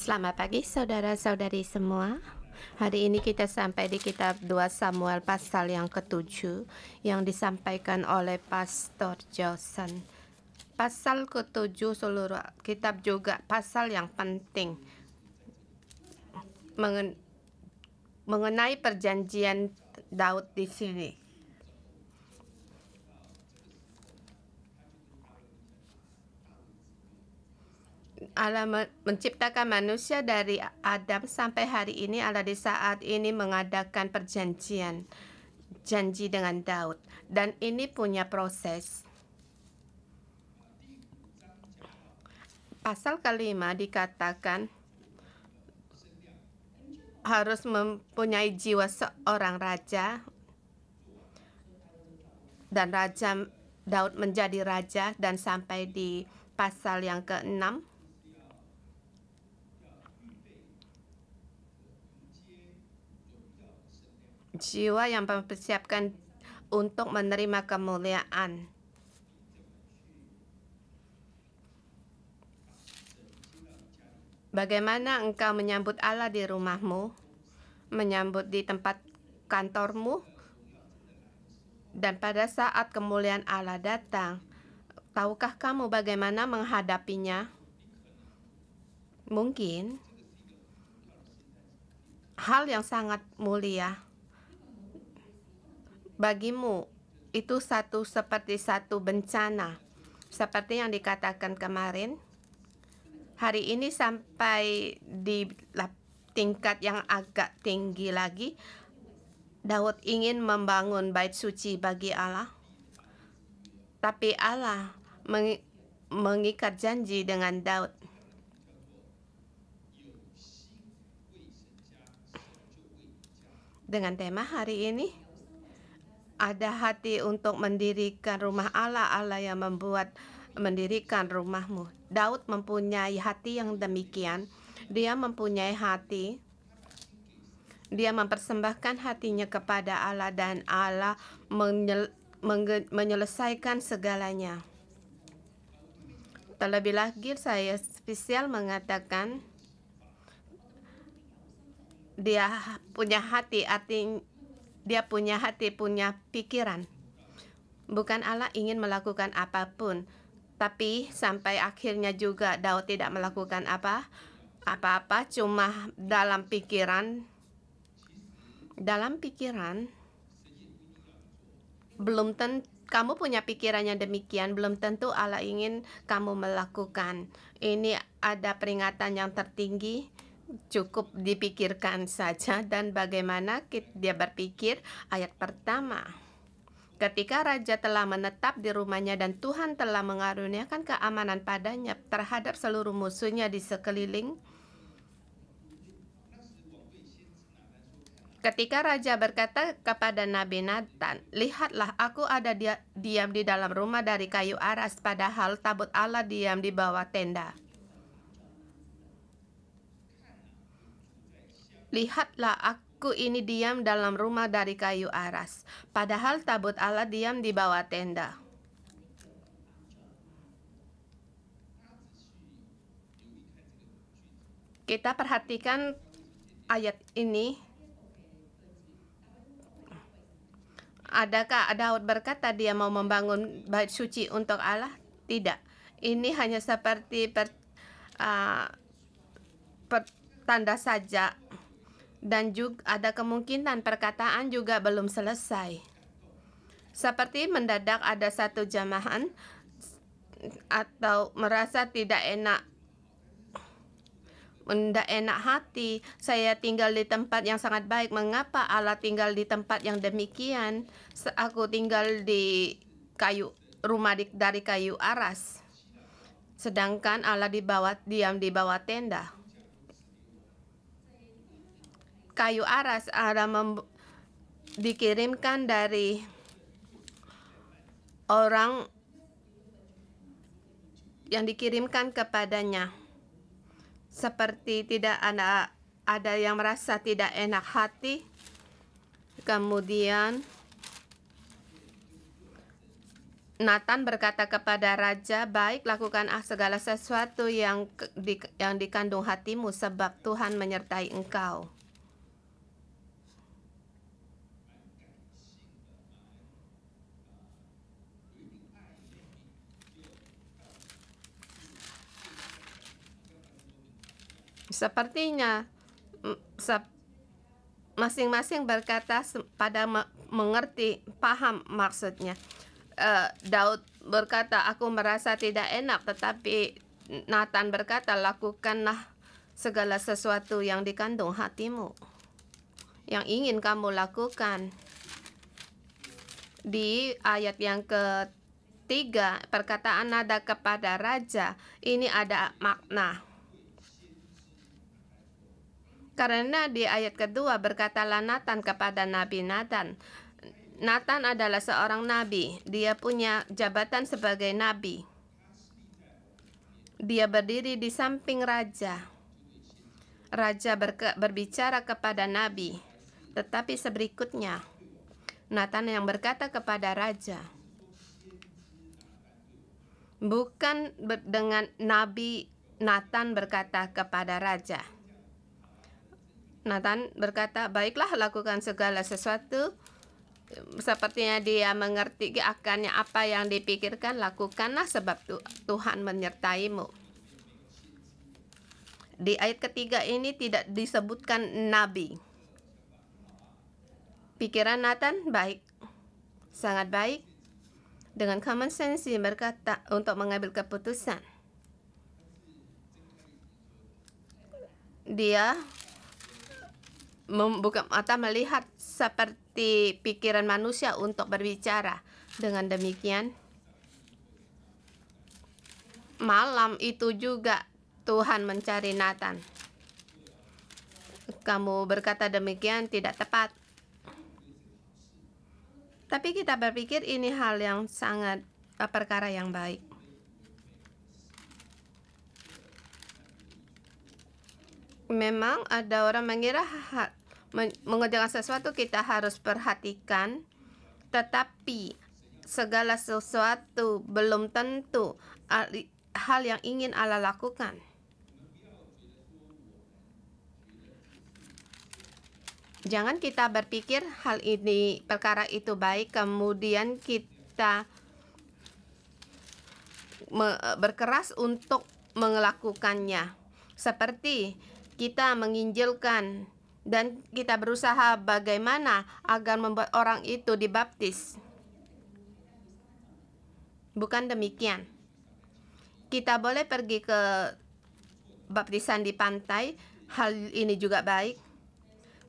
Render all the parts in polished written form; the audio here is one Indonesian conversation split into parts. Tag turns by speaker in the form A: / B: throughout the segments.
A: Selamat pagi saudara-saudari semua. Hari ini kita sampai di kitab 2 Samuel pasal yang ke-7 yang disampaikan oleh Pastor Johnson. Pasal ke-7 seluruh kitab juga pasal yang penting mengenai perjanjian Daud di sini. Allah menciptakan manusia dari Adam sampai hari ini. Allah di saat ini mengadakan perjanjian janji dengan Daud, dan ini punya proses. Pasal kelima dikatakan harus mempunyai jiwa seorang raja, dan Raja Daud menjadi raja. Dan sampai di pasal yang ke-6 jiwa yang mempersiapkan untuk menerima kemuliaan. Bagaimana engkau menyambut Allah di rumahmu, menyambut di tempat kantormu, dan pada saat kemuliaan Allah datang, tahukah kamu bagaimana menghadapinya? Mungkin hal yang sangat mulia bagimu itu seperti satu bencana, seperti yang dikatakan kemarin. Hari ini sampai di tingkat yang agak tinggi lagi, Daud ingin membangun bait suci bagi Allah, tapi Allah mengikat janji dengan Daud. Dengan tema hari ini, ada hati untuk mendirikan rumah Allah, Allah yang mendirikan rumahmu. Daud mempunyai hati yang demikian. Dia mempunyai hati, dia mempersembahkan hatinya kepada Allah, dan Allah menyelesaikan segalanya. Terlebih lagi saya spesial mengatakan dia punya hati, artinya dia punya hati, punya pikiran. Bukan Allah ingin melakukan apapun, tapi sampai akhirnya juga Daud tidak melakukan apa-apa, cuma dalam pikiran. Dalam pikiran, belum tentu kamu punya pikiran yang demikian, belum tentu Allah ingin kamu melakukan. Ini ada peringatan yang tertinggi. Cukup dipikirkan saja. Dan bagaimana dia berpikir? Ayat pertama, ketika raja telah menetap di rumahnya dan Tuhan telah mengaruniakan keamanan padanya terhadap seluruh musuhnya di sekeliling. Ketika raja berkata kepada Nabi Nathan, "Lihatlah, aku ada diam di dalam rumah dari kayu aras, padahal tabut Allah diam di bawah tenda. Lihatlah, aku ini diam dalam rumah dari kayu aras, padahal tabut Allah diam di bawah tenda." Kita perhatikan ayat ini. Adakah Daud berkata dia mau membangun bait suci untuk Allah? Tidak. Ini hanya seperti tanda saja. Dan juga ada kemungkinan perkataan juga belum selesai. Seperti mendadak ada satu jamaah atau merasa tidak enak hati. Saya tinggal di tempat yang sangat baik. Mengapa Allah tinggal di tempat yang demikian? Aku tinggal di rumah dari kayu aras, sedangkan Allah diam di bawah tenda. Kayu aras dikirimkan dari orang yang dikirimkan kepadanya. Seperti tidak ada yang merasa tidak enak hati. Kemudian Nathan berkata kepada raja, "Baik, lakukan segala sesuatu yang dikandung hatimu, sebab Tuhan menyertai engkau." Sepertinya masing-masing berkata pada mengerti, paham maksudnya. Daud berkata, "Aku merasa tidak enak," tetapi Nathan berkata, "Lakukanlah segala sesuatu yang dikandung hatimu, yang ingin kamu lakukan." Di ayat yang ketiga, perkataan nada kepada raja ini ada makna. Karena di ayat kedua berkatalah Nathan kepada Nabi Nathan. Nathan adalah seorang nabi. Dia punya jabatan sebagai nabi. Dia berdiri di samping raja. Raja berbicara kepada nabi. Tetapi seberikutnya, Nathan yang berkata kepada raja. Bukan dengan nabi Nathan berkata kepada raja. Nathan berkata, "Baiklah, lakukan segala sesuatu." Sepertinya dia mengerti akannya apa yang dipikirkan, lakukanlah sebab Tuhan menyertaimu. Di ayat ketiga ini tidak disebutkan nabi. Pikiran Nathan baik, sangat baik. Dengan common sense berkata untuk mengambil keputusan. Dia membuka mata melihat seperti pikiran manusia untuk berbicara. Dengan demikian, malam itu juga Tuhan mencari Nathan. Kamu berkata demikian tidak tepat. Tapi kita berpikir ini hal yang sangat perkara yang baik. Memang ada orang mengira mengerjakan sesuatu kita harus perhatikan, tetapi segala sesuatu belum tentu hal yang ingin Allah lakukan. Jangan kita berpikir hal ini, perkara itu baik, kemudian kita berkeras untuk melakukannya. Seperti kita menginjilkan dan kita berusaha bagaimana agar membuat orang itu dibaptis. Bukan demikian. Kita boleh pergi ke baptisan di pantai, hal ini juga baik.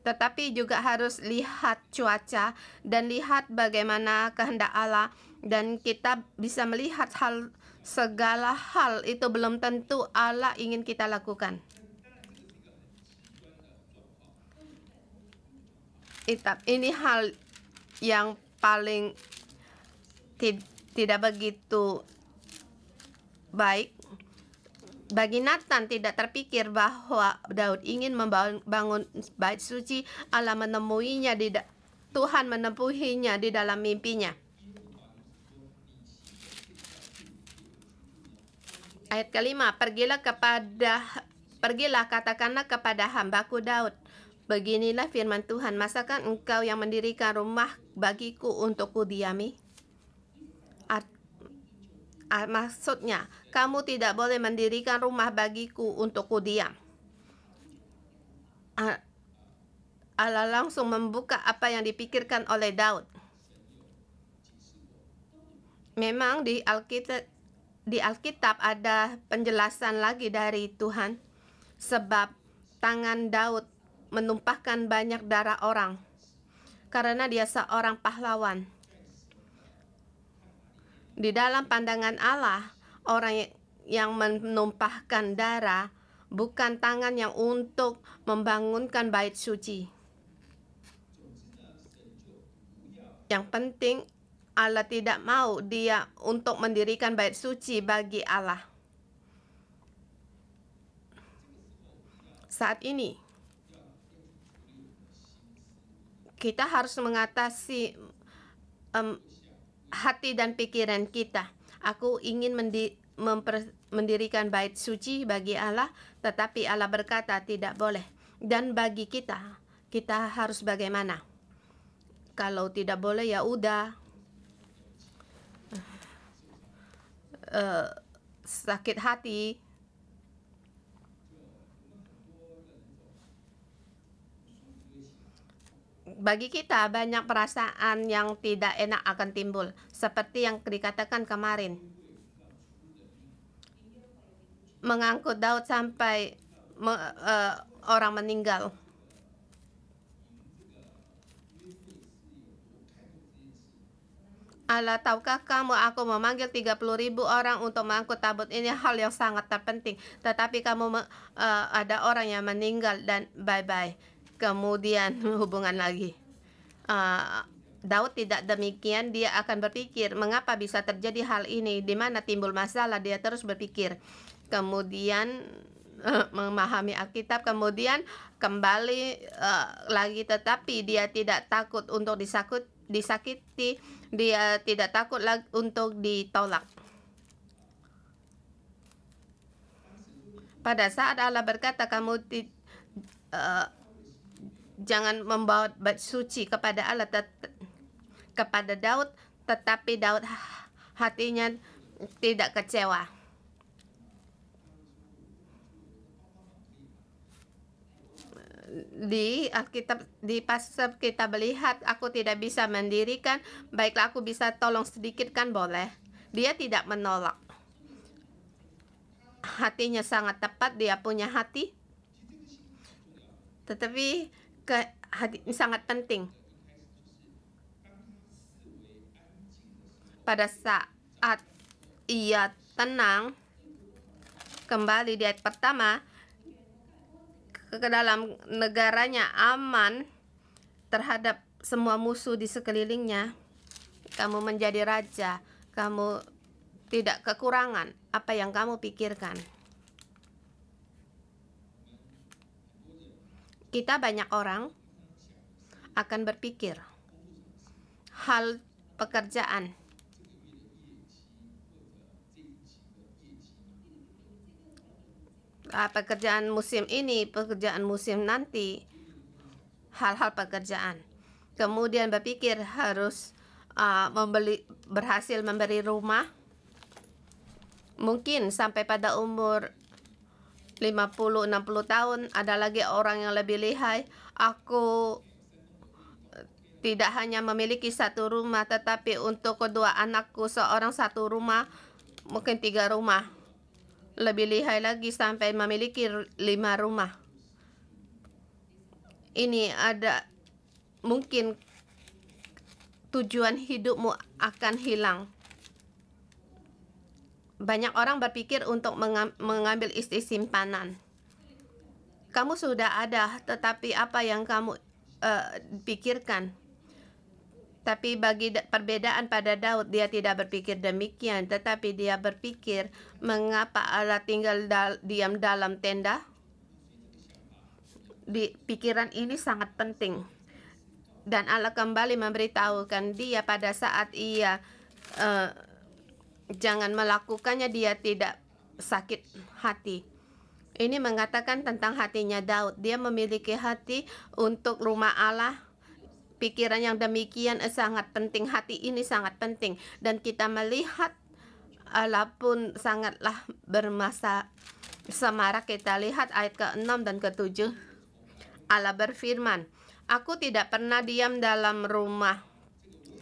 A: Tetapi juga harus lihat cuaca dan lihat bagaimana kehendak Allah, dan kita bisa melihat segala hal itu belum tentu Allah ingin kita lakukan. Ini hal yang paling tidak begitu baik. Bagi Nathan tidak terpikir bahwa Daud ingin membangun bait suci. Allah menemuinya Tuhan menemuinya di dalam mimpinya. Ayat kelima, pergilah katakanlah kepada hambaku Daud, beginilah firman Tuhan, masakan engkau yang mendirikan rumah bagiku untuk kudiami? Maksudnya, kamu tidak boleh mendirikan rumah bagiku untuk kudiam. Allah langsung membuka apa yang dipikirkan oleh Daud. Memang di Alkitab ada penjelasan lagi dari Tuhan, sebab tangan Daud menumpahkan banyak darah orang karena dia seorang pahlawan. Di dalam pandangan Allah, orang yang menumpahkan darah bukan tangan yang untuk membangunkan bait suci. Yang penting Allah tidak mau dia untuk mendirikan bait suci bagi Allah. Saat ini kita harus mengatasi hati dan pikiran kita. Aku ingin mendirikan bait suci bagi Allah, tetapi Allah berkata tidak boleh. Dan bagi kita, kita harus bagaimana? Kalau tidak boleh ya udah, sakit hati. Bagi kita banyak perasaan yang tidak enak akan timbul, seperti yang dikatakan kemarin. Mengangkut Daud sampai orang meninggal. Allah, tahukah kamu aku memanggil 30.000 orang untuk mengangkut tabut ini hal yang sangat terpenting. Tetapi kamu ada orang yang meninggal dan bye-bye. Kemudian hubungan lagi. Daud tidak demikian, dia akan berpikir mengapa bisa terjadi hal ini, di mana timbul masalah, dia terus berpikir. Kemudian memahami Alkitab, kemudian kembali lagi, tetapi dia tidak takut untuk disakiti, dia tidak takut lagi untuk ditolak. Pada saat Allah berkata kamu jangan membawa bait suci kepada Allah, kepada Daud, tetapi Daud hatinya tidak kecewa. Di Alkitab, di pasal kita melihat aku tidak bisa mendirikan, baiklah aku bisa tolong sedikit kan boleh. Dia tidak menolak. Hatinya sangat tepat, dia punya hati. Tetapi hati sangat penting. Pada saat ia tenang, kembali di ayat pertama, ke dalam negaranya aman terhadap semua musuh di sekelilingnya. Kamu menjadi raja, kamu tidak kekurangan apa yang kamu pikirkan. Kita banyak orang akan berpikir hal pekerjaan. Pekerjaan musim ini, pekerjaan musim nanti, hal-hal pekerjaan. Kemudian berpikir harus berhasil memberi rumah. Mungkin sampai pada umur 50-60 tahun ada lagi orang yang lebih lihai. Aku tidak hanya memiliki satu rumah, tetapi untuk kedua anakku seorang satu rumah, mungkin 3 rumah. Lebih lihai lagi sampai memiliki 5 rumah. Ini ada mungkin tujuan hidupmu akan hilang. Banyak orang berpikir untuk mengambil istri simpanan. Kamu sudah ada, tetapi apa yang kamu pikirkan? Tapi bagi perbedaan pada Daud, dia tidak berpikir demikian, tetapi dia berpikir mengapa Allah tinggal diam dalam tenda. Di pikiran ini sangat penting. Dan Allah kembali memberitahukan dia pada saat ia jangan melakukannya, dia tidak sakit hati. Ini mengatakan tentang hatinya Daud. Dia memiliki hati untuk rumah Allah. Pikiran yang demikian sangat penting. Hati ini sangat penting. Dan kita melihat Allah pun sangatlah bermasa semarak. Kita lihat ayat ke-6 dan ke-7. Allah berfirman, aku tidak pernah diam dalam rumah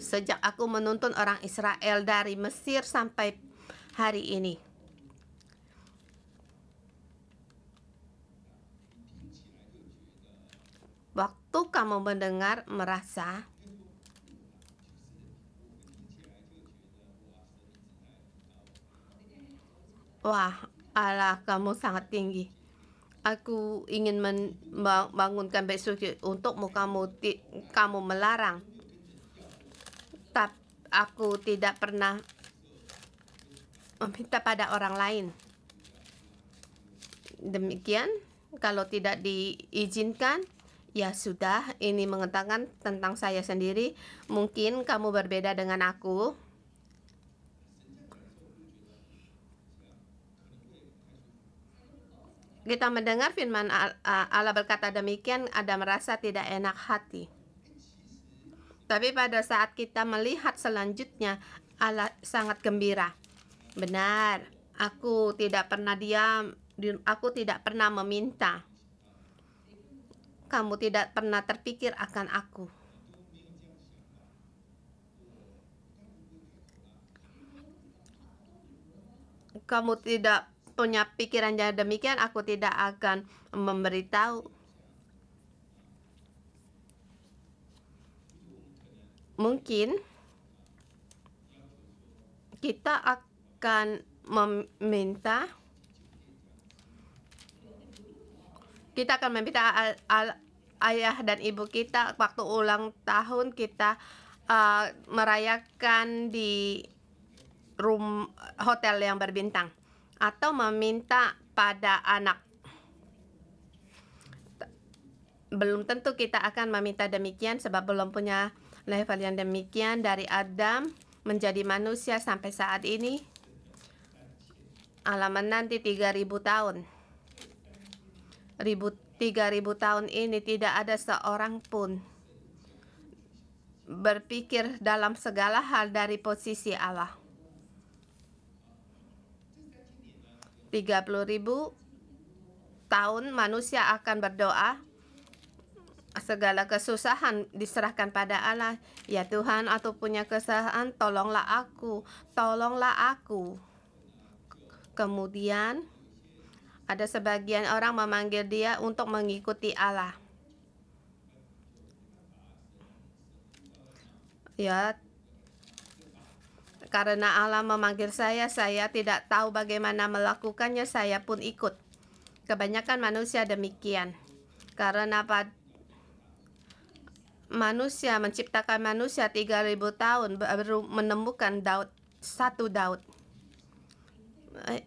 A: sejak aku menuntun orang Israel dari Mesir sampai hari ini. Waktu kamu mendengar merasa wah, Allah kamu sangat tinggi. Aku ingin membangunkan bait suci untukmu, kamu melarang. Tapi aku tidak pernah meminta pada orang lain. Demikian, kalau tidak diizinkan, ya sudah, ini mengatakan tentang saya sendiri. Mungkin kamu berbeda dengan aku. kita mendengar firman Allah berkata demikian, Adam merasa tidak enak hati. Tapi pada saat kita melihat selanjutnya, Allah sangat gembira. Benar, aku tidak pernah diam, aku tidak pernah meminta. Kamu tidak pernah terpikir akan aku. Kamu tidak punya pikiran yang demikian, aku tidak akan memberitahu. Mungkin kita akan meminta ayah dan ibu kita waktu ulang tahun kita merayakan di hotel yang berbintang, atau meminta pada anak. Belum tentu kita akan meminta demikian sebab belum punya level yang demikian. Dari Adam menjadi manusia sampai saat ini, Allah menanti 3.000 tahun. 3.000 tahun ini tidak ada seorang pun berpikir dalam segala hal dari posisi Allah. 30.000 tahun manusia akan berdoa, segala kesusahan diserahkan pada Allah. Ya Tuhan, aku punya kesalahan, tolonglah aku, tolonglah aku. Kemudian ada sebagian orang memanggil dia untuk mengikuti Allah. Ya, karena Allah memanggil saya tidak tahu bagaimana melakukannya, saya pun ikut. Kebanyakan manusia demikian. Karena manusia menciptakan manusia 3.000 tahun baru menemukan satu Daud.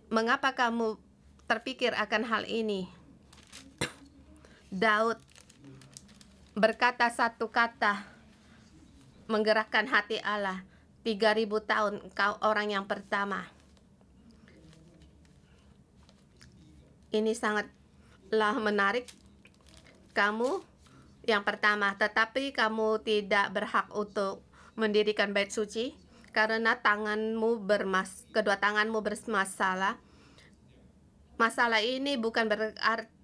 A: Mengapa kamu terpikir akan hal ini? Daud berkata satu kata menggerakkan hati Allah. 3.000 tahun kau orang yang pertama. Ini sangatlah menarik. Kamu yang pertama, tetapi kamu tidak berhak untuk mendirikan bait suci karena kedua tanganmu bermasalah. Masalah ini bukan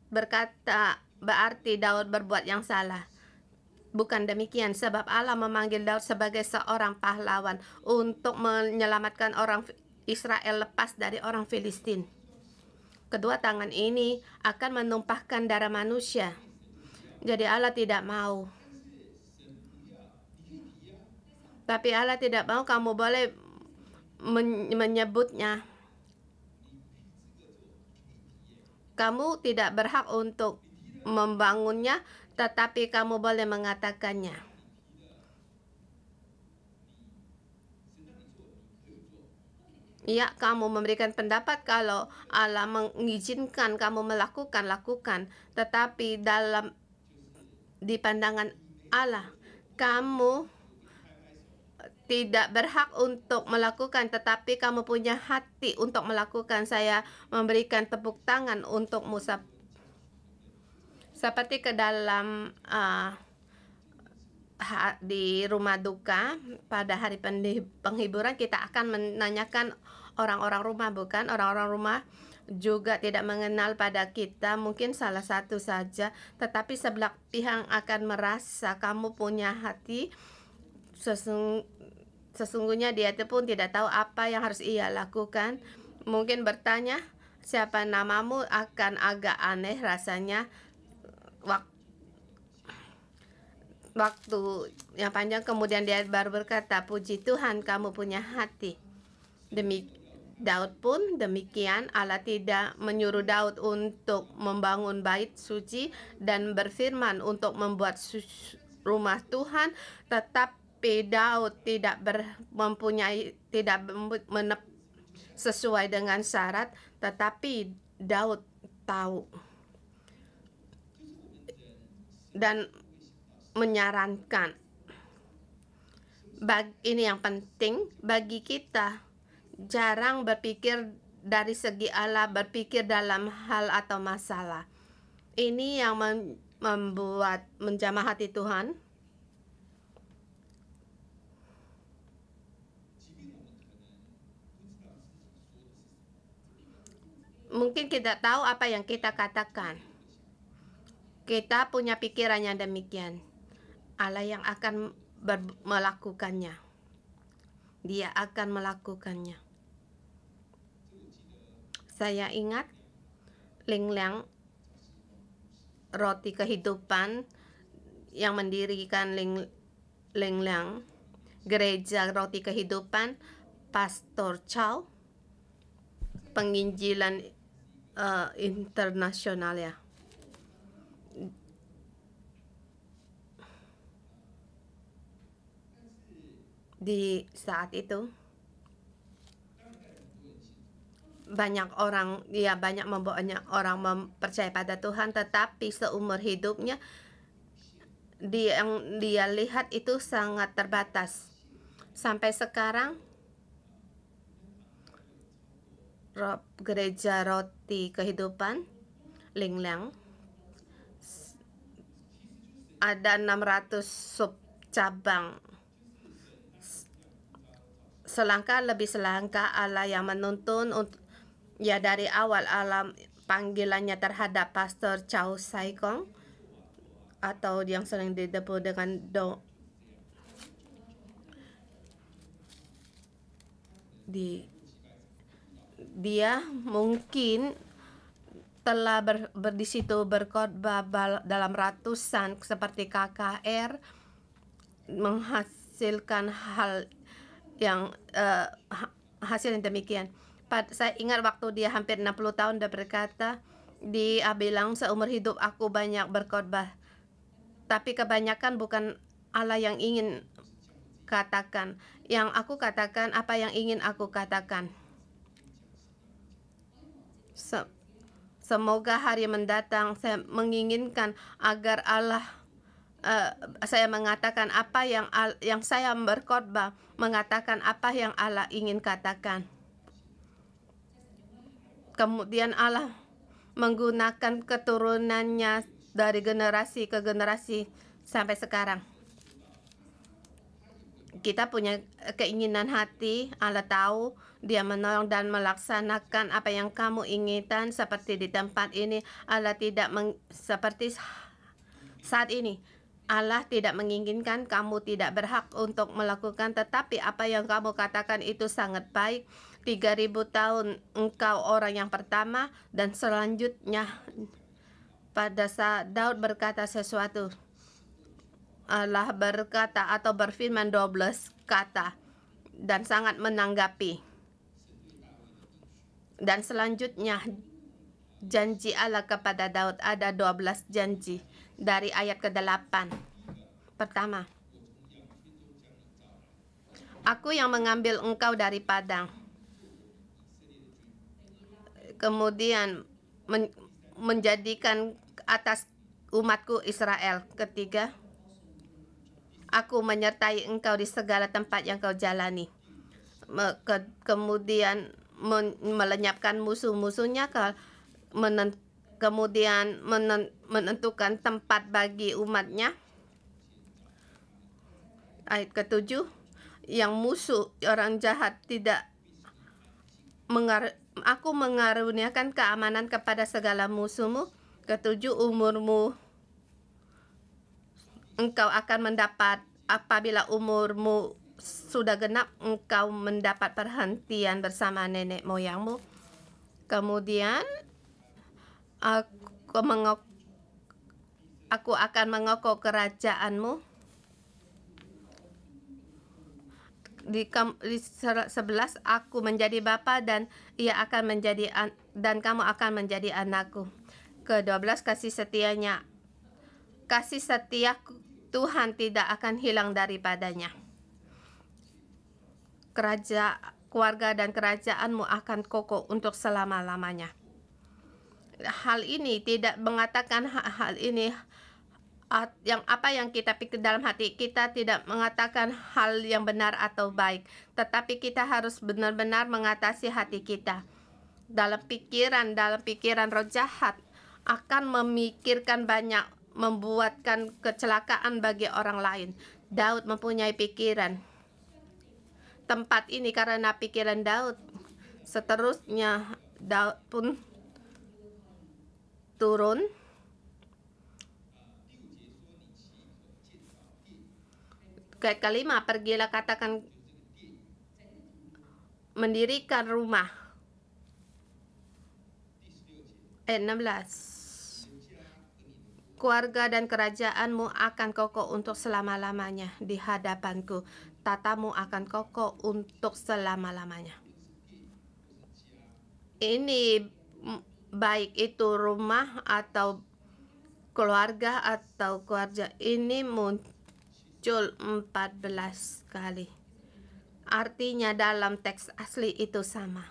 A: berarti Daud berbuat yang salah. Bukan demikian, sebab Allah memanggil Daud sebagai seorang pahlawan untuk menyelamatkan orang Israel lepas dari orang Filistin. Kedua tangan ini akan menumpahkan darah manusia. Jadi Allah tidak mau. Tapi Allah tidak mau kamu boleh menyebutnya. Kamu tidak berhak untuk membangunnya, tetapi kamu boleh mengatakannya. Ya, kamu memberikan pendapat kalau Allah mengizinkan kamu lakukan. Tetapi di pandangan Allah, kamu tidak berhak untuk melakukan, tetapi kamu punya hati untuk melakukan. Saya memberikan tepuk tangan untukmu. Seperti ke dalam di rumah duka pada hari penghiburan, kita akan menanyakan orang-orang rumah, bukan? Orang-orang rumah juga tidak mengenal pada kita, mungkin salah satu saja, tetapi sebelah pihak akan merasa kamu punya hati. Sesungguhnya dia itu pun tidak tahu apa yang harus ia lakukan. Mungkin bertanya, siapa namamu, akan agak aneh rasanya. Waktu yang panjang kemudian dia baru berkata, puji Tuhan kamu punya hati. Daud pun demikian. Allah tidak menyuruh Daud untuk membangun bait suci dan berfirman untuk membuat rumah Tuhan, tetapi Daud tidak sesuai dengan syarat, tetapi Daud tahu dan menyarankan. Ini yang penting bagi kita, jarang berpikir dari segi Allah berpikir dalam hal atau masalah. Ini yang membuat menjamah hati Tuhan. Mungkin kita tahu apa yang kita katakan. Kita punya pikiran yang demikian. Allah yang akan melakukannya. Dia akan melakukannya. Saya ingat Ling Liang, roti kehidupan, yang mendirikan Ling Liang, gereja roti kehidupan, Pastor Chow, penginjilan internasional ya. Di saat itu banyak orang percaya pada Tuhan, tetapi seumur hidupnya dia lihat itu sangat terbatas. Sampai sekarang gereja roti kehidupan Ling Liang ada 600 sub cabang. Lebih selangkah Allah yang menuntun ya dari awal Allah panggilannya terhadap Pastor Chow Sai Kong, atau yang sering disebut dengan dia mungkin telah di situ berkhotbah dalam ratusan seperti KKR, menghasilkan hal yang hasil yang demikian. Saya ingat waktu dia hampir 60 tahun dia berkata, dia bilang seumur hidup aku banyak berkhotbah, tapi kebanyakan bukan Allah yang ingin katakan. Yang aku katakan apa yang ingin aku katakan. Semoga hari mendatang saya menginginkan agar Allah saya mengatakan apa yang saya berkhotbah, mengatakan apa yang Allah ingin katakan. Kemudian Allah menggunakan keturunannya dari generasi ke generasi sampai sekarang. Kita punya keinginan hati, Allah tahu, Dia menolong dan melaksanakan apa yang kamu inginkan. Seperti di tempat ini, Allah tidak seperti saat ini, Allah tidak menginginkan, kamu tidak berhak untuk melakukan, tetapi apa yang kamu katakan itu sangat baik. 3000 tahun engkau orang yang pertama, dan selanjutnya pada saat Daud berkata sesuatu, Allah berkata atau berfirman 12 kata dan sangat menanggapi. Dan selanjutnya janji Allah kepada Daud, ada 12 janji dari ayat ke-8. Pertama, aku yang mengambil engkau dari padang, kemudian menjadikan atas umatku Israel. Ketiga, aku menyertai engkau di segala tempat yang kau jalani. Kemudian melenyapkan musuh-musuhnya, kemudian menentukan tempat bagi umatnya. Ayat ke-7, yang musuh, orang jahat tidak aku mengaruniakan keamanan kepada segala musuhmu. Ke-7, umurmu, engkau akan mendapat, apabila umurmu sudah genap, engkau mendapat perhentian bersama nenek moyangmu. Kemudian aku akan mengokoh kerajaanmu. Di 11, aku menjadi bapa dan ia akan menjadi dan kamu akan menjadi anakku. Ke-12, kasih setia Tuhan tidak akan hilang daripadanya. Keluarga dan kerajaanmu akan kokoh untuk selama-lamanya. Hal ini tidak mengatakan hal ini apa yang kita pikir dalam hati kita, tidak mengatakan hal yang benar atau baik, tetapi kita harus benar-benar mengatasi hati kita. dalam pikiran roh jahat akan memikirkan banyak, membuatkan kecelakaan bagi orang lain. Daud mempunyai pikiran tempat ini karena pikiran Daud. Seterusnya Daud pun turun. Ayat kelima, pergilah katakan mendirikan rumah. Ayat 16, keluarga dan kerajaanmu akan kokoh untuk selama-lamanya di hadapanku. Tatamu akan kokoh untuk selama-lamanya. Ini baik itu rumah atau keluarga atau keluarga, ini muncul 14 kali. Artinya dalam teks asli itu sama.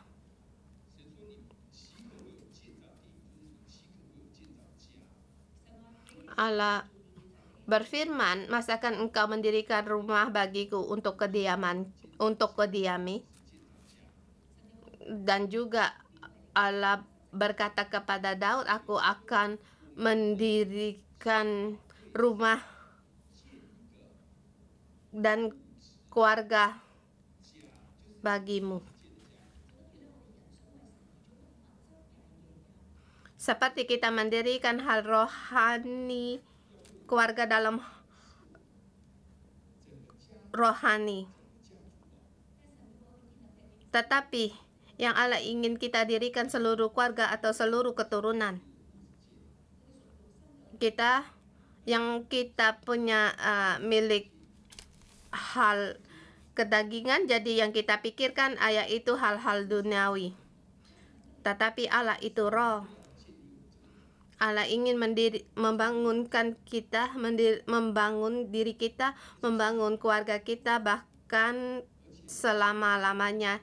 A: Allah berfirman, masakan engkau mendirikan rumah bagiku untuk kediami? Dan juga Allah berkata kepada Daud, aku akan mendirikan rumah dan keluarga bagimu. Seperti kita mendirikan hal rohani, keluarga dalam rohani. Tetapi yang Allah ingin kita dirikan seluruh keluarga atau seluruh keturunan. Yang kita punya milik hal kedagingan, jadi yang kita pikirkan yaitu hal-hal duniawi. Tetapi Allah itu roh. Allah ingin membangunkan kita, membangun diri kita, membangun keluarga kita, bahkan selama-lamanya.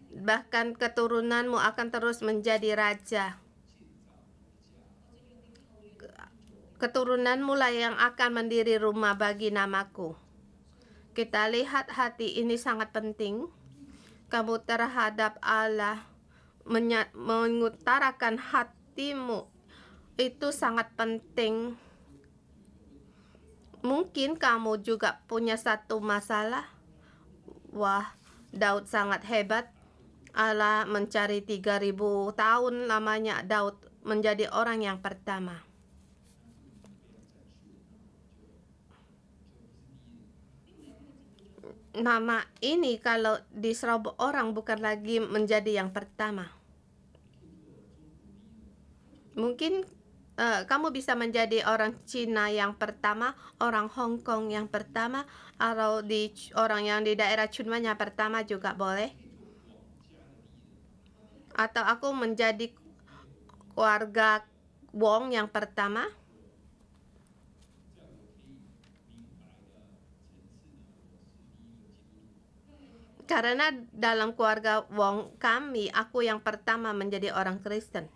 A: Bahkan keturunanmu akan terus menjadi raja. Keturunanmu lah yang akan mendiri rumah bagi namaku. Kita lihat hati ini sangat penting. Kamu terhadap Allah, mengutarakan hatimu itu sangat penting. Mungkin kamu juga punya satu masalah. Wah, Daud sangat hebat. Allah mencari 3000 tahun lamanya Daud menjadi orang yang pertama. Nama ini kalau diserobot orang bukan lagi menjadi yang pertama. Mungkin kamu bisa menjadi orang Cina yang pertama, orang Hong Kong yang pertama, atau orang yang di daerah Chunman yang pertama juga boleh. Atau aku menjadi keluarga Wong yang pertama. Karena dalam keluarga Wong kami, aku yang pertama menjadi orang Kristen.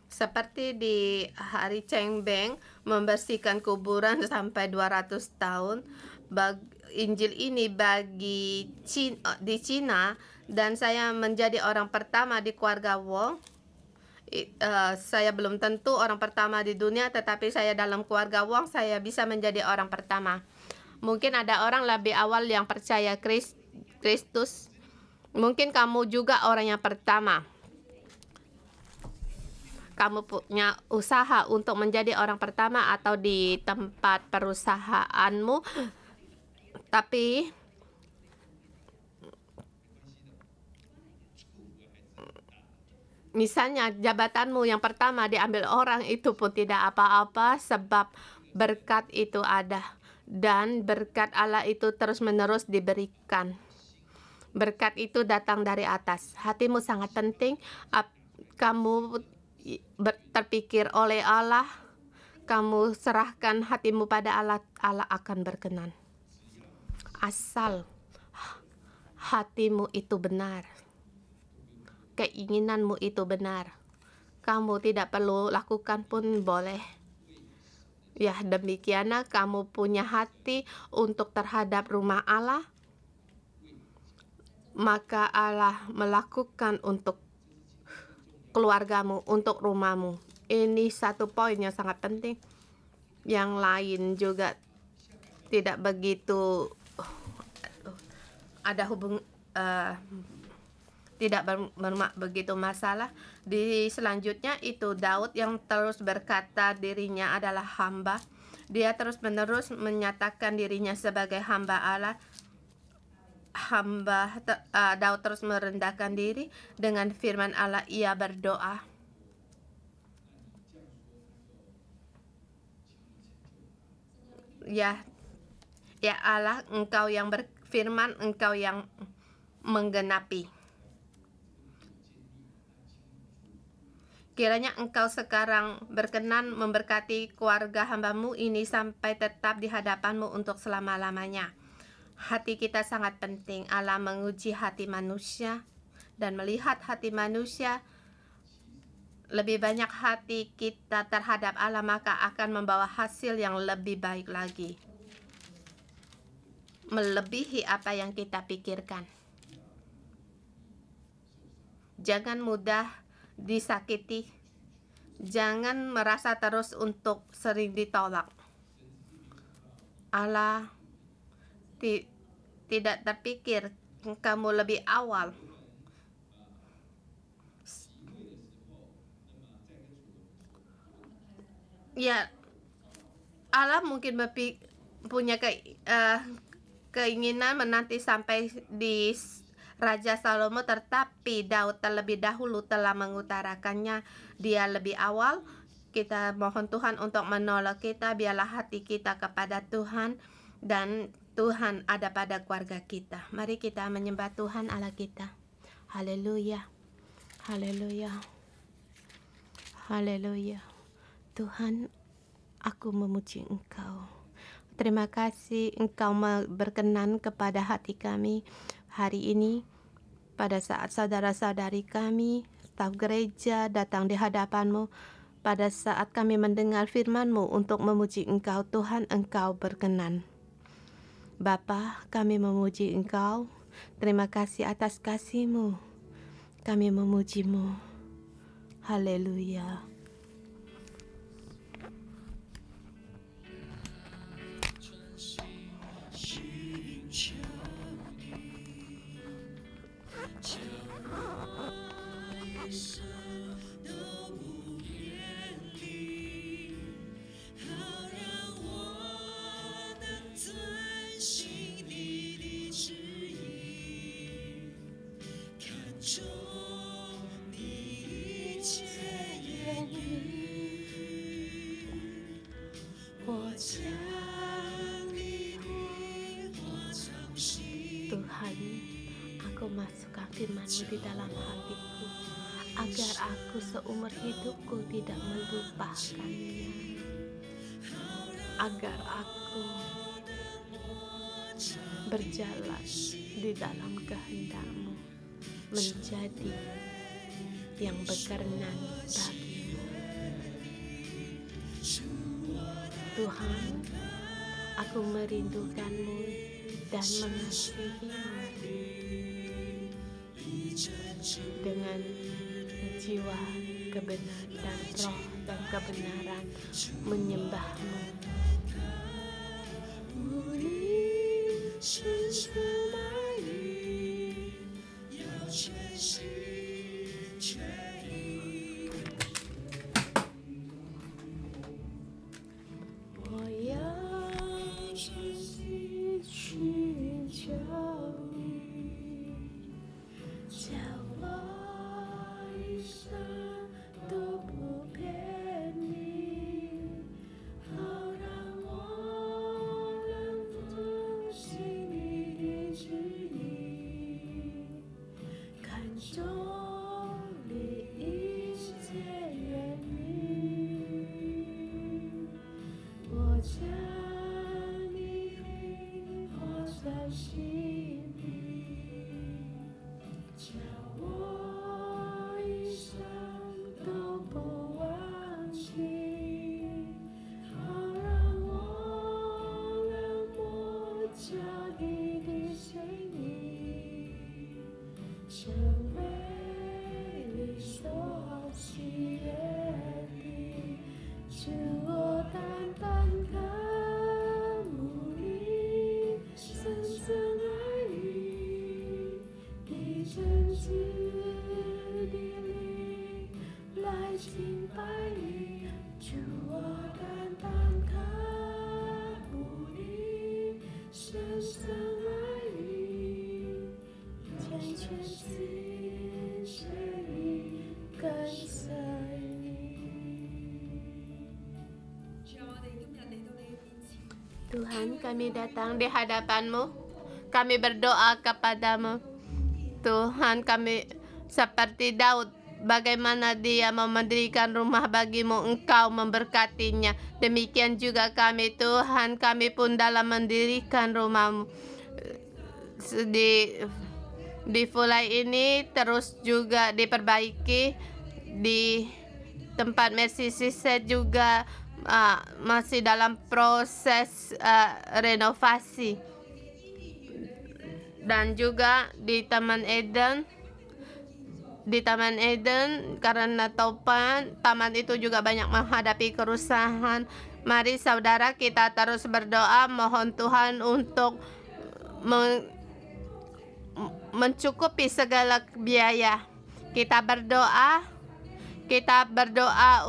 A: Seperti di hari Cheng Beng, membersihkan kuburan sampai 200 tahun. Injil ini di Cina, dan saya menjadi orang pertama di keluarga Wong. Saya belum tentu orang pertama di dunia, tetapi saya dalam keluarga Wong, saya bisa menjadi orang pertama. Mungkin ada orang lebih awal yang percaya Kristus. Mungkin kamu juga orang yang pertama. Kamu punya usaha untuk menjadi orang pertama atau di tempat perusahaanmu, tapi misalnya jabatanmu yang pertama diambil orang, itu pun tidak apa-apa, sebab berkat itu ada dan berkat Allah itu terus-menerus diberikan. Berkat itu datang dari atas. Hatimu sangat penting. Kamu terpikir oleh Allah, kamu serahkan hatimu pada Allah, Allah akan berkenan. Asal hatimu itu benar, keinginanmu itu benar, kamu tidak perlu lakukan pun boleh. Ya, demikianlah kamu punya hati untuk terhadap rumah Allah, maka Allah melakukan untuk keluargamu, untuk rumahmu. Ini satu poin yang sangat penting. Yang lain juga tidak begitu ada tidak begitu masalah. Di selanjutnya itu Daud yang terus berkata dirinya adalah hamba. Dia terus-menerus menyatakan dirinya sebagai hamba Allah. Daud terus merendahkan diri dengan firman Allah. Ia berdoa, ya Allah, Engkau yang berfirman, Engkau yang menggenapi. Kiranya Engkau sekarang berkenan memberkati keluarga hamba-Mu ini sampai tetap di hadapan-Mu untuk selama-lamanya. Hati kita sangat penting. Allah menguji hati manusia dan melihat hati manusia. Lebih banyak hati kita terhadap Allah, maka akan membawa hasil yang lebih baik lagi, melebihi apa yang kita pikirkan. Jangan mudah disakiti. Jangan merasa terus untuk sering ditolak. Allah tidak terpikir kamu lebih awal. Ya, Allah mungkin punya keinginan menanti sampai di Raja Salomo, tetapi Daud terlebih dahulu telah mengutarakannya. Dia lebih awal. Kita mohon Tuhan untuk menolong kita. Biarlah hati kita kepada Tuhan dan Tuhan ada pada keluarga kita. Mari kita menyembah Tuhan Allah kita. Haleluya, haleluya, haleluya. Tuhan, aku memuji Engkau. Terima kasih Engkau berkenan kepada hati kami hari ini. Pada saat saudara-saudari kami, staf gereja datang di hadapan-Mu, pada saat kami mendengar firman-Mu untuk memuji Engkau, Tuhan, Engkau berkenan. Bapa, kami memuji Engkau. Terima kasih atas kasih-Mu. Kami memuji-Mu. Haleluya. Tuhan, aku masukkan firman-Mu di dalam hatiku, agar aku seumur hidupku tidak melupakannya, agar aku berjalan di dalam kehendak-Mu, menjadi yang berkenan bagi-Mu. Tuhan, aku merindukan-Mu dan mengasihi-Mu dengan jiwa kebenaran dan roh dan kebenaran, menyembah-Mu.
B: 生美丽所喜悦的，是我单单渴慕你，深深爱你，以真挚的灵来敬拜你，主我单单渴慕你，深深爱你，全全心全意跟随你。
A: Tuhan, kami datang di hadapan-Mu. Kami berdoa kepadamu. Tuhan, kami seperti Daud, bagaimana dia mau mendirikan rumah bagimu, Engkau memberkatinya. Demikian juga kami, Tuhan, kami pun dalam mendirikan rumah-Mu. Di Fulai ini terus juga diperbaiki. Di tempat Mercy Seaside juga masih dalam proses renovasi, dan juga di Taman Eden karena taman itu juga banyak menghadapi kerusakan. Mari saudara, kita terus berdoa, mohon Tuhan untuk mencukupi segala biaya. Kita berdoa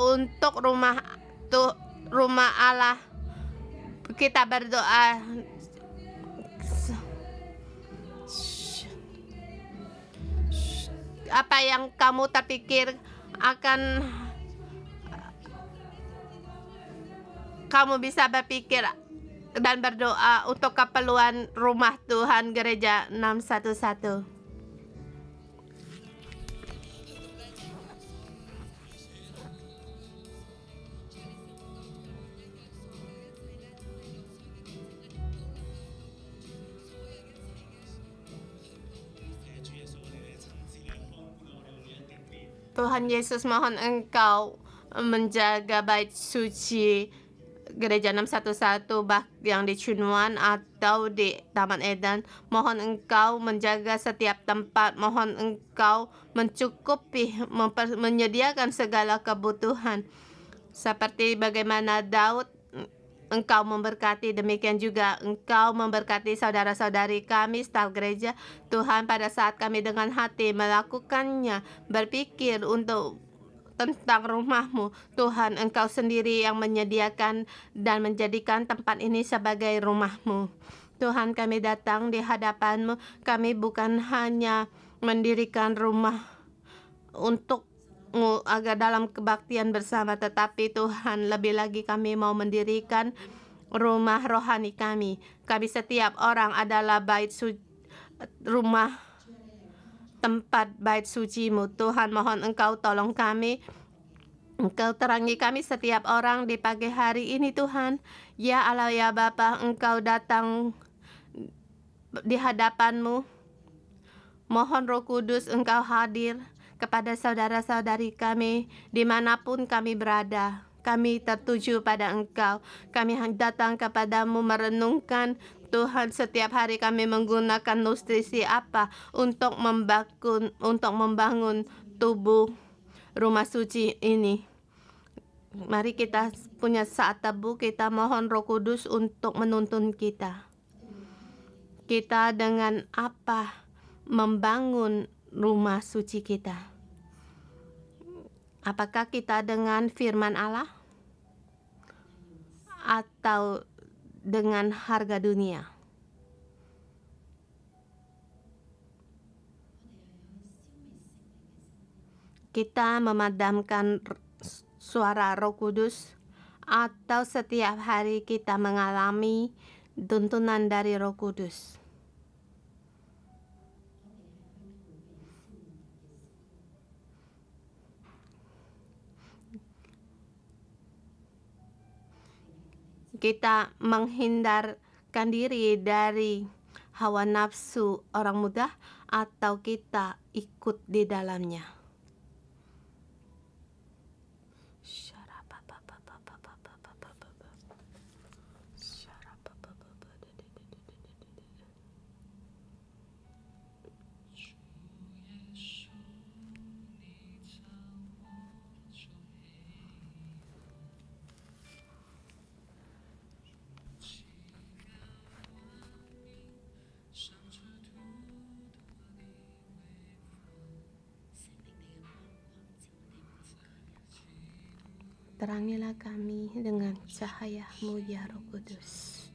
A: untuk rumah Allah. Kita berdoa apa yang kamu terpikir akan, kamu bisa berpikir dan berdoa untuk keperluan rumah Tuhan Gereja 611. Tuhan Yesus, mohon Engkau menjaga bait suci Gereja 611 yang di Chunwan atau di Taman Eden. Mohon Engkau menjaga setiap tempat. Mohon Engkau mencukupi, menyediakan segala kebutuhan. Seperti bagaimana Daud, Engkau memberkati, demikian juga Engkau memberkati saudara-saudari kami, staf gereja. Tuhan, pada saat kami dengan hati melakukannya, berpikir tentang rumah-Mu, Tuhan, Engkau sendiri yang menyediakan dan menjadikan tempat ini sebagai rumah-Mu. Tuhan, kami datang di hadapan-Mu. Kami bukan hanya mendirikan rumah untuk agar dalam kebaktian bersama, tetapi Tuhan, lebih lagi kami mau mendirikan rumah rohani kami. Kami setiap orang adalah rumah tempat bait suci-Mu. Tuhan, mohon Engkau tolong kami. Engkau terangi kami setiap orang di pagi hari ini, Tuhan. Ya Allah, ya Bapa, Engkau datang di hadapan-Mu. Mohon Roh Kudus Engkau hadir kepada saudara-saudari kami dimanapun kami berada. Kami tertuju pada Engkau. Kami datang kepadamu merenungkan, Tuhan, setiap hari kami menggunakan nutrisi apa untuk membangun tubuh rumah suci ini. Mari kita punya saat teduh, kita mohon Roh Kudus untuk menuntun kita. Kita dengan apa membangun rumah suci kita? Apakah kita dengan firman Allah atau dengan harga dunia? Kita memadamkan suara Roh Kudus atau setiap hari kita mengalami tuntunan dari Roh Kudus? Kita menghindarkan diri dari hawa nafsu orang muda atau kita ikut di dalamnya? Terangilah kami dengan cahaya-Mu ya Roh Kudus.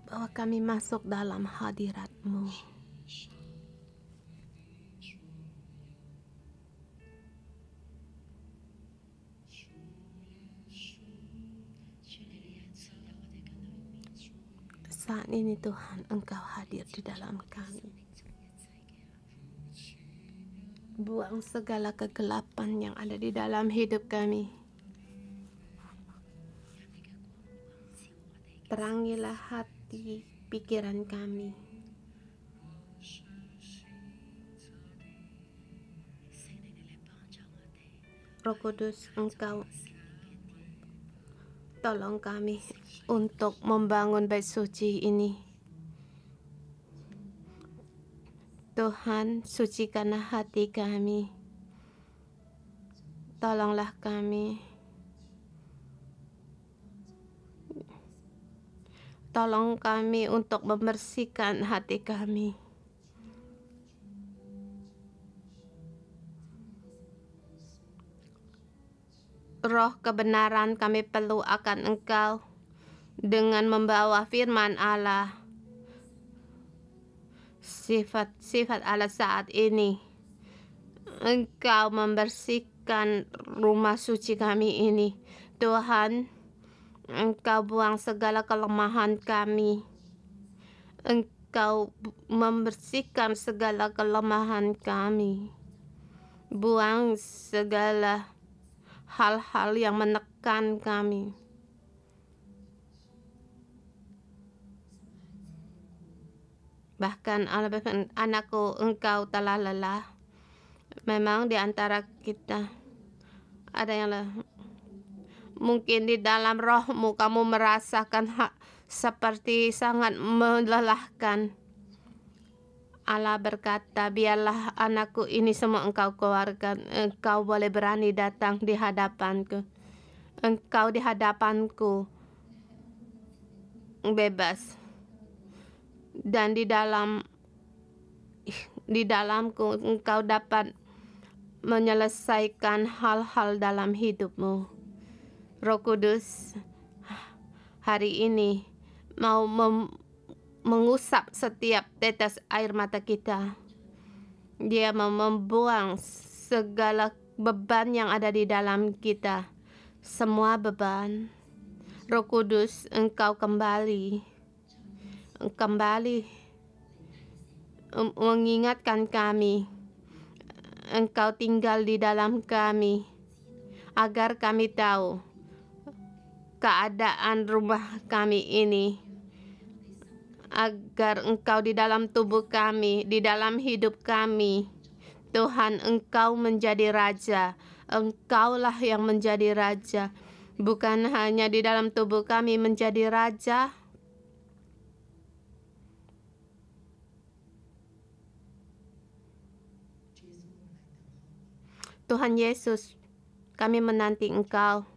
A: Bawa kami masuk dalam hadirat-Mu. Saat ini Tuhan, Engkau hadir di dalam kami. Buang segala kegelapan yang ada di dalam hidup kami. Terangilah hati, pikiran kami. Roh Kudus, Engkau tolong kami untuk membangun bait suci ini. Tuhan, sucikanlah hati kami. Tolonglah kami. Tolong kami untuk membersihkan hati kami. Roh kebenaran kami perlu akan Engkau dengan membawa firman Allah. Sifat-sifat Allah saat ini. Engkau membersihkan rumah suci kami ini. Tuhan, Engkau buang segala kelemahan kami. Engkau membersihkan segala kelemahan kami. Buang segala hal-hal yang menekan kami. Bahkan Allah berfirman, anakku, engkau telah lelah. Memang di antara kita ada yang lelah. Mungkin di dalam rohmu kamu merasakan seperti sangat melelahkan. Allah berkata, biarlah anakku ini semua engkau keluarkan. Engkau boleh berani datang di hadapanku. Engkau di hadapanku bebas. Dan di dalamku engkau dapat menyelesaikan hal-hal dalam hidupmu. Roh Kudus hari ini mau mengusap setiap tetes air mata kita. Dia mau membuang segala beban yang ada di dalam kita. Semua beban. Roh Kudus, engkau kembali mengingatkan kami. Engkau tinggal di dalam kami. Agar kami tahu keadaan rumah kami ini. Agar engkau di dalam tubuh kami, di dalam hidup kami. Tuhan, engkau menjadi raja. Engkaulah yang menjadi raja. Bukan hanya di dalam tubuh kami menjadi raja. Tuhan Yesus, kami menanti engkau.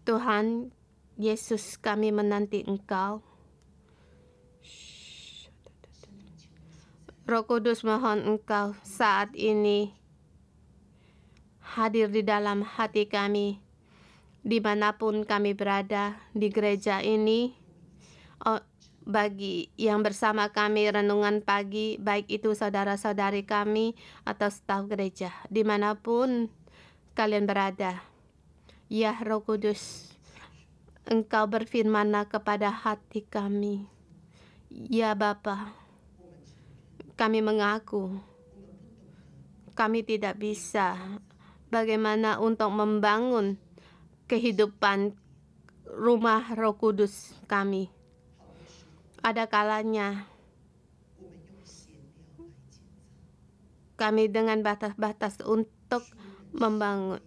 A: Tuhan Yesus, kami menanti engkau. Roh Kudus, mohon engkau saat ini hadir di dalam hati kami, dimanapun kami berada di gereja ini. Bagi yang bersama kami renungan pagi, baik itu saudara-saudari kami atau staf gereja, dimanapun kalian berada. Ya Roh Kudus, engkau berfirman kepada hati kami. Ya Bapa, kami mengaku kami tidak bisa bagaimana untuk membangun kehidupan rumah Roh Kudus kami. Ada kalanya kami dengan batas-batas untuk membangun,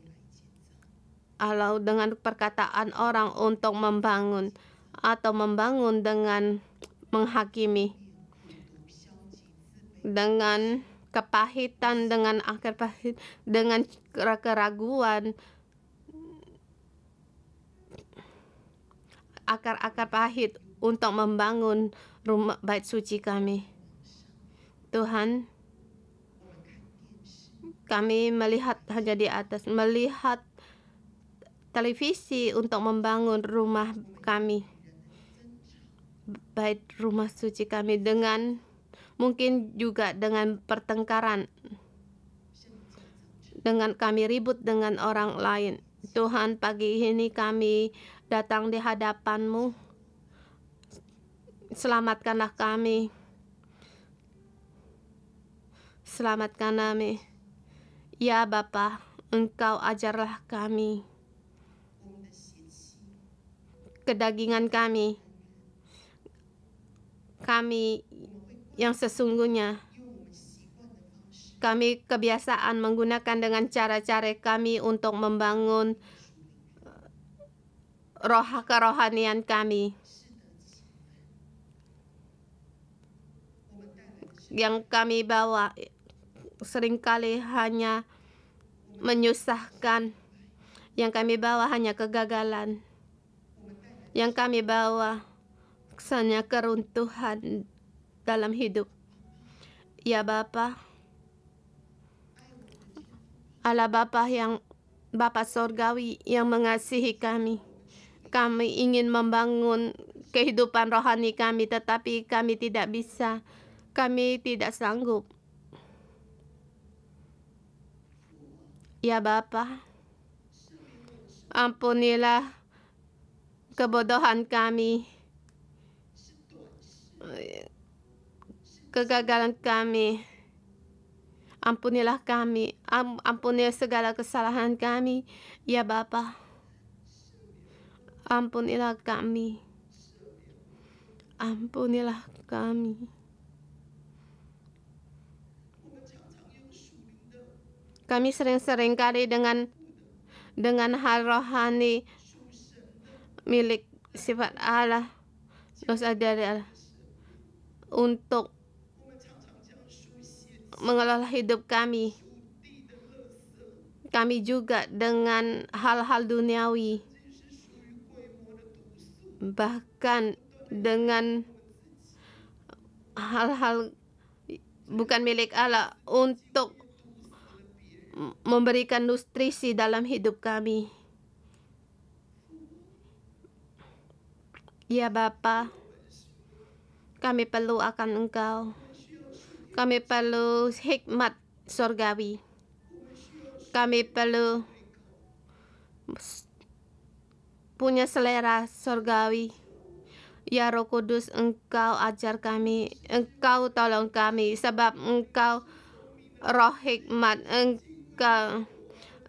A: atau dengan perkataan orang untuk membangun, atau membangun dengan menghakimi, dengan kepahitan, dengan akar pahit, dengan keraguan, akar-akar pahit untuk membangun rumah bait suci kami. Tuhan, Kami melihat hanya di atas, melihat televisi untuk membangun rumah kami, bait rumah suci kami, dengan mungkin juga dengan pertengkaran, dengan kami ribut dengan orang lain. Tuhan, pagi ini kami datang di hadapan-Mu. Selamatkanlah kami. Selamatkan kami. Ya Bapa, Engkau ajarlah kami kedagingan kami yang sesungguhnya. Kami kebiasaan menggunakan dengan cara-cara kami untuk membangun kerohanian kami. Yang kami bawa seringkali hanya menyusahkan. Yang kami bawa hanya kegagalan. Yang kami bawa hanya keruntuhan dalam hidup. Ya Bapa, Allah Bapa Sorgawi yang mengasihi kami. Kami ingin membangun kehidupan rohani kami, tetapi kami tidak bisa. Kami tidak sanggup. Ya Bapa, ampunilah kebodohan kami, kegagalan kami. Ampunilah kami, ampunilah segala kesalahan kami. Ya Bapa, ampunilah kami. Ampunilah kami. Kami sering-sering kali dengan hal rohani milik sifat Allah, dosa dari Allah, untuk mengelola hidup kami. Kami juga dengan hal-hal duniawi, bahkan dengan hal-hal bukan milik Allah, untuk memberikan nutrisi dalam hidup kami. Ya Bapa, kami perlu akan Engkau. Kami perlu hikmat surgawi. Kami perlu punya selera surgawi. Ya Roh Kudus, Engkau ajar kami, Engkau tolong kami, sebab Engkau roh hikmat,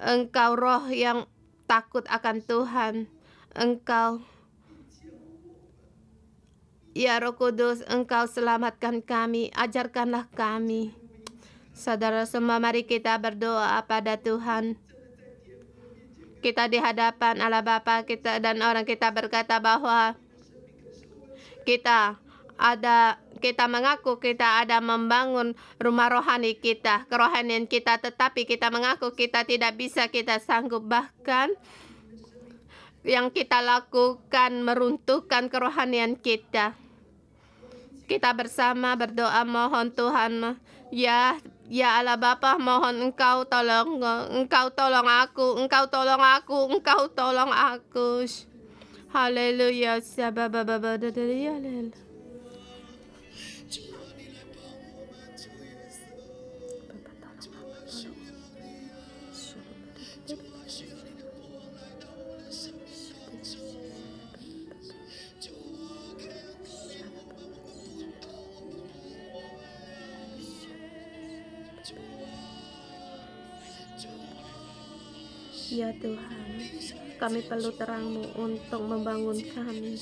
A: Engkau roh yang takut akan Tuhan. Engkau, ya Roh Kudus, Engkau selamatkan kami, ajarkanlah kami. Saudara semua, mari kita berdoa pada Tuhan. Kita di hadapan Allah Bapa kita, dan orang kita berkata bahwa kita mengaku kita ada membangun rumah rohani kita, kerohanian kita, tetapi kita mengaku kita tidak bisa, kita sanggup, bahkan yang kita lakukan meruntuhkan kerohanian kita. Kita bersama berdoa, mohon Tuhan, ya Allah Bapa, mohon Engkau tolong aku, Engkau tolong aku. Haleluya. Ya Tuhan, kami perlu terang-Mu untuk membangun kami.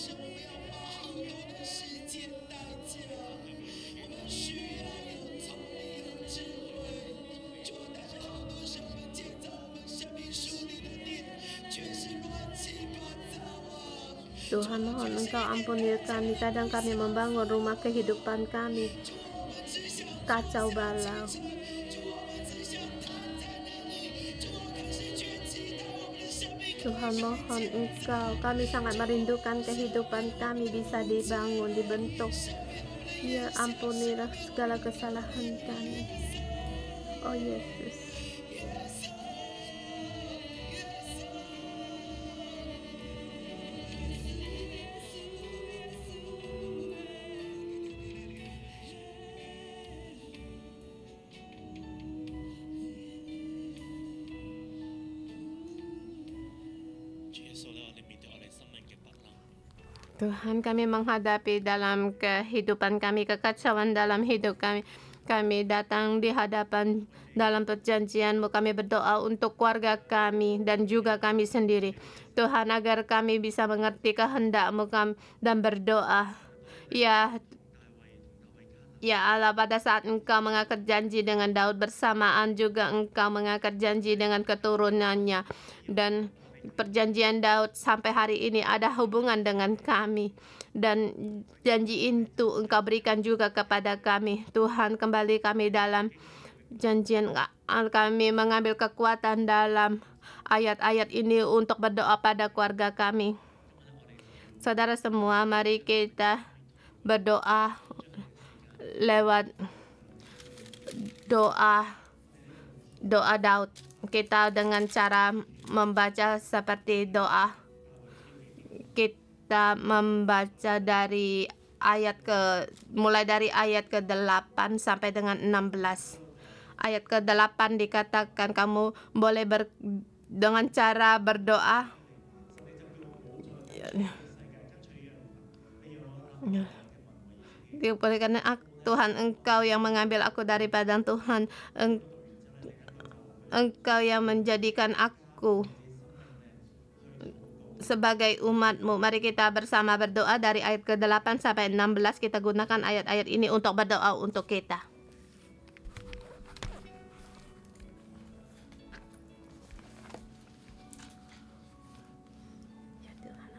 A: Tuhan, mohon Engkau ampuni kami. Kadang kami membangun rumah kehidupan kami kacau balau. Tuhan, mohon Engkau, kami sangat merindukan kehidupan kami bisa dibangun, dibentuk. Ya, ampunilah segala kesalahan kami. Oh Yesus, Tuhan, kami menghadapi dalam kehidupan kami, kekacauan dalam hidup kami. Kami datang di hadapan dalam perjanjian-Mu. Kami berdoa untuk keluarga kami dan juga kami sendiri. Tuhan, agar kami bisa mengerti kehendak-Mu dan berdoa. Ya Allah, pada saat Engkau mengikat janji dengan Daud, bersamaan juga Engkau mengikat janji dengan keturunannya. Dan perjanjian Daud sampai hari ini ada hubungan dengan kami. Dan janji itu Engkau berikan juga kepada kami. Tuhan, kembali kami dalam janjian kami, mengambil kekuatan dalam ayat-ayat ini untuk berdoa pada keluarga kami. Saudara semua, mari kita berdoa lewat doa Daud. Kita dengan cara membaca seperti doa, kita membaca dari mulai dari ayat ke-8 sampai dengan 16. Ayat ke-8 dikatakan kamu boleh dengan cara berdoa. Karena Tuhan, Engkau yang mengambil aku dari padang Tuhan. Engkau yang menjadikan aku sebagai umat-Mu. Mari kita bersama berdoa dari ayat ke-8 sampai 16. Kita gunakan ayat-ayat ini untuk berdoa untuk kita. Ya Tuhan,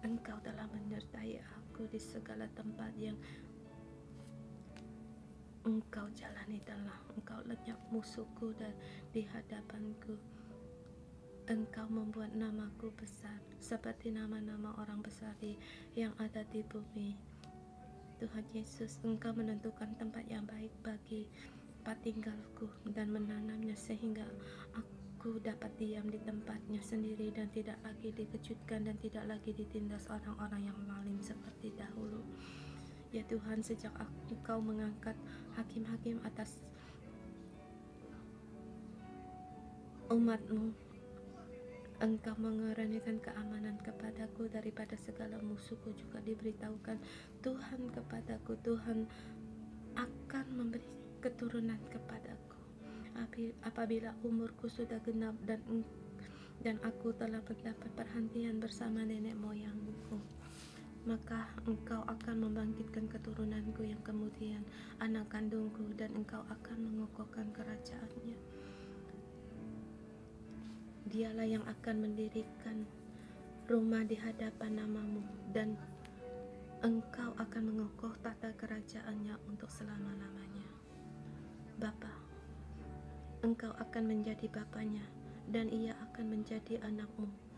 A: Engkau telah menyertai aku di segala tempat yang Engkau jalani telah. Engkau lenyap musuhku dan di hadapanku. Engkau membuat namaku besar seperti nama-nama orang besar yang ada di bumi. Tuhan Yesus, Engkau menentukan tempat yang baik bagi tempat tinggalku dan menanamnya sehingga aku dapat diam di tempatnya sendiri dan tidak lagi dikejutkan dan tidak lagi ditindas orang-orang yang zalim seperti dahulu. Ya Tuhan, sejak Engkau mengangkat hakim-hakim atas umat-Mu, Engkau mengaruniakan keamanan kepadaku daripada segala musuhku. Juga diberitahukan Tuhan kepadaku, Tuhan akan memberi keturunan kepadaku apabila umurku sudah genap dan aku telah mendapat perhentian bersama nenek moyangku. Maka Engkau akan membangkitkan keturunanku yang kemudian anak kandungku, dan Engkau akan mengokohkan kerajaannya. Dialah yang akan mendirikan rumah di hadapan nama-Mu, dan Engkau akan mengokoh tata kerajaannya untuk selama-lamanya. Bapa, Engkau akan menjadi bapanya, dan ia akan menjadi anak-Mu.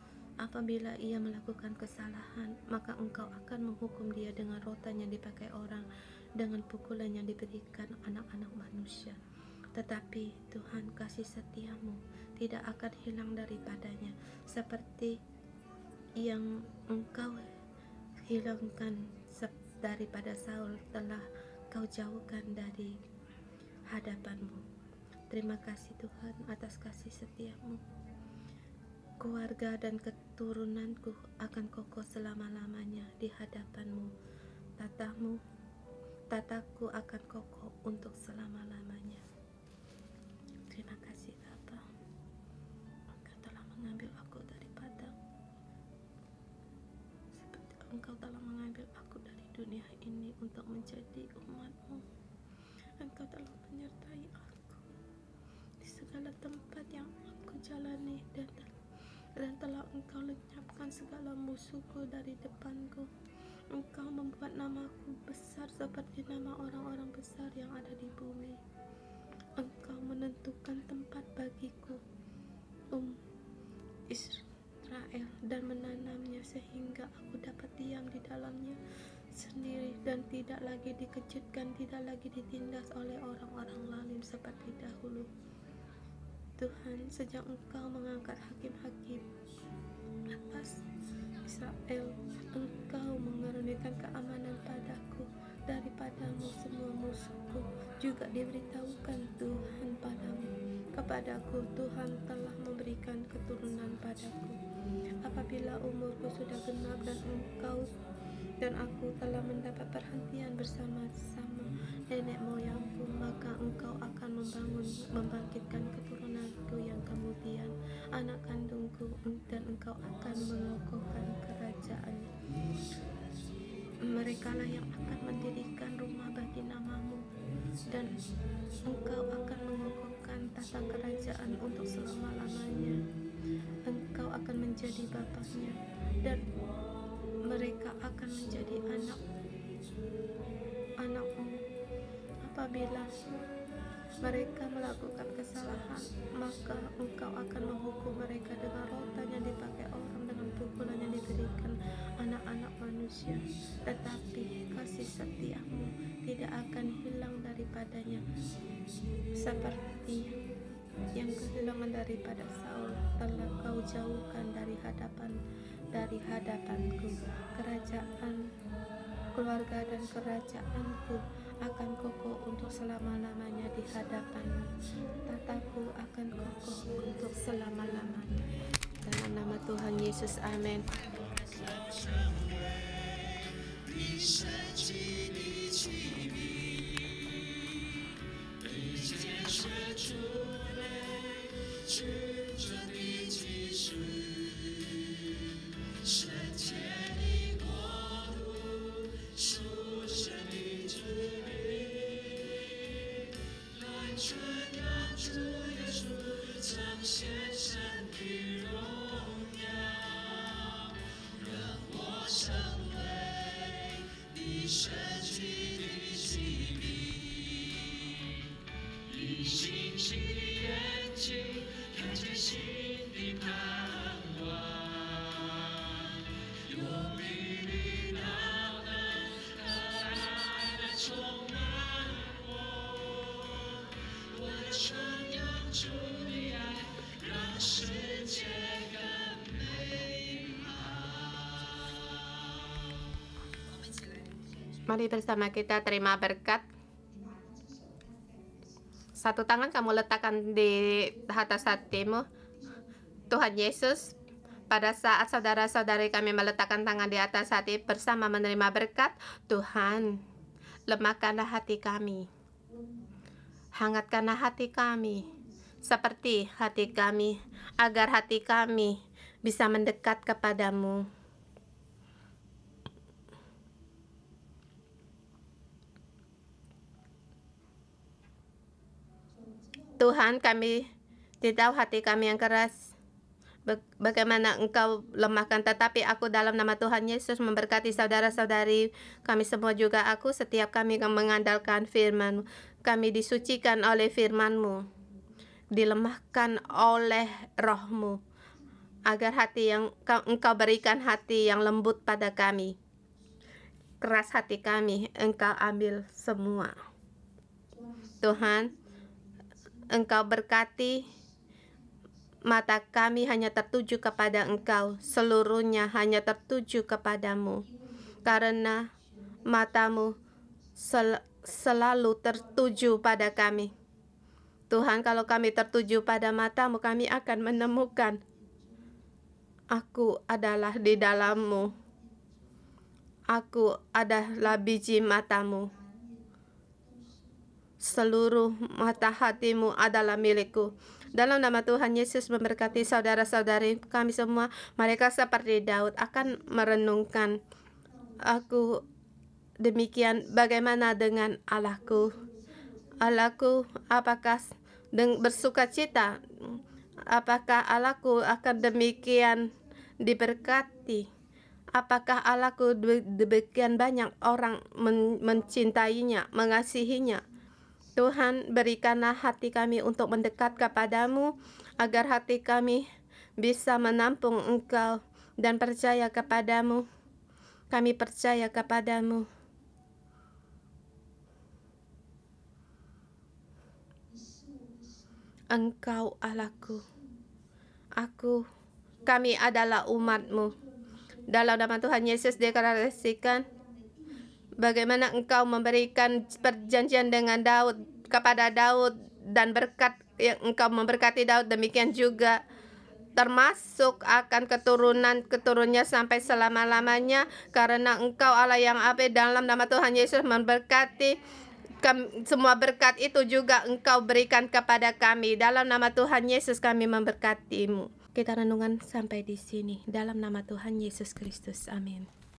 A: Apabila ia melakukan kesalahan, maka Engkau akan menghukum dia dengan rotan yang dipakai orang, dengan pukulan yang diberikan anak-anak manusia. Tetapi Tuhan, kasih setia-Mu tidak akan hilang daripadanya, seperti yang Engkau hilangkan daripada Saul telah Kau jauhkan dari hadapan-Mu. Terima kasih Tuhan atas kasih setia-Mu. Keluarga dan keturunanku akan kokoh selama-lamanya di hadapan-Mu. Tataku akan kokoh untuk selama-lamanya. Terima kasih Bapa. Engkau telah mengambil aku dari padang, seperti Engkau telah mengambil aku dari dunia ini untuk menjadi umat-Mu. Engkau telah menyertai aku di segala tempat yang aku jalani, dan telah Engkau lenyapkan segala musuhku dari depanku. Engkau membuat namaku besar seperti nama orang-orang besar yang ada di bumi. Engkau menentukan tempat bagiku, Israel, dan menanamnya sehingga aku dapat diam di dalamnya sendiri dan tidak lagi dikejutkan, tidak lagi ditindas oleh orang-orang zalim seperti dahulu. Tuhan, sejak Engkau mengangkat hakim-hakim atas Israel, Engkau mengaruniakan keamanan padaku daripada semua musuhku. Juga diberitahukan Tuhan
B: kepadaku, Tuhan telah memberikan keturunan padaku. Apabila umurku sudah genap dan aku telah mendapat perhentian bersama-sama nenek moyangku, maka Engkau akan membangkitkan keturunanku yang kemudian, anak kandungku, dan Engkau akan mengokohkan kerajaan. Merekalah yang akan mendirikan rumah bagi namamu, dan Engkau akan mengokohkan tata kerajaan untuk selama-lamanya. Engkau akan menjadi bapaknya, dan mereka akan menjadi anak-anakmu. Apabila mereka melakukan kesalahan, maka Engkau akan menghukum mereka dengan rotan yang dipakai orang, dengan pukulan yang diberikan anak-anak manusia. Tetapi kasih setiamu tidak akan hilang daripadanya, seperti yang kehilangan daripada Saul telah kau jauhkan dari hadapanku. Kerajaan, keluarga dan kerajaanku akan kokoh untuk selama-lamanya di hadapanmu. Tataku akan kokoh untuk selama-lamanya. Dalam nama Tuhan Yesus, amin. Mari bersama kita terima berkat. Satu tangan kamu letakkan di atas hatimu. Tuhan Yesus, pada saat saudara-saudari kami meletakkan tangan di atas hati bersama menerima berkat, Tuhan, lemahkanlah hati kami. Hangatkanlah hati kami seperti hati kami, agar hati kami bisa mendekat kepadamu. Tuhan, kami tidak tahu hati kami yang keras, bagaimana Engkau lemahkan, tetapi aku dalam nama Tuhan Yesus memberkati saudara-saudari kami semua, juga aku, setiap kami yang mengandalkan firman-Mu. Kami disucikan oleh firman-Mu, dilemahkan oleh Roh-Mu, agar hati yang Engkau berikan hati yang lembut pada kami. Keras hati kami Engkau ambil semua. Tuhan, Engkau berkati mata kami hanya tertuju kepada Engkau, seluruhnya hanya tertuju kepadamu, karena matamu selalu tertuju pada kami. Tuhan, kalau kami tertuju pada matamu, kami akan menemukan aku adalah di dalammu, aku adalah biji matamu. Seluruh mata hatimu adalah milikku. Dalam nama Tuhan Yesus memberkati saudara-saudari kami semua. Mereka seperti Daud akan merenungkan, aku demikian, bagaimana dengan Allahku? Allahku, apakah bersuka cita? Apakah Allahku akan demikian diberkati? Apakah Allahku demikian banyak orang mencintainya, mengasihinya? Tuhan, berikanlah hati kami untuk mendekat kepadamu, agar hati kami bisa menampung Engkau dan percaya kepadamu. Kami percaya kepadamu. Engkau Allahku. Kami adalah umat-Mu. Dalam nama Tuhan Yesus deklarasikan, bagaimana Engkau memberikan perjanjian dengan Daud, kepada Daud, dan berkat yang Engkau memberkati Daud, demikian juga termasuk akan keturunannya sampai selama-lamanya, karena Engkau Allah yang abe, dalam nama Tuhan Yesus memberkati semua berkat itu juga Engkau berikan kepada kami. Dalam nama Tuhan Yesus kami memberkati-Mu. Kita renungan sampai di sini. Dalam nama Tuhan Yesus Kristus. Amin.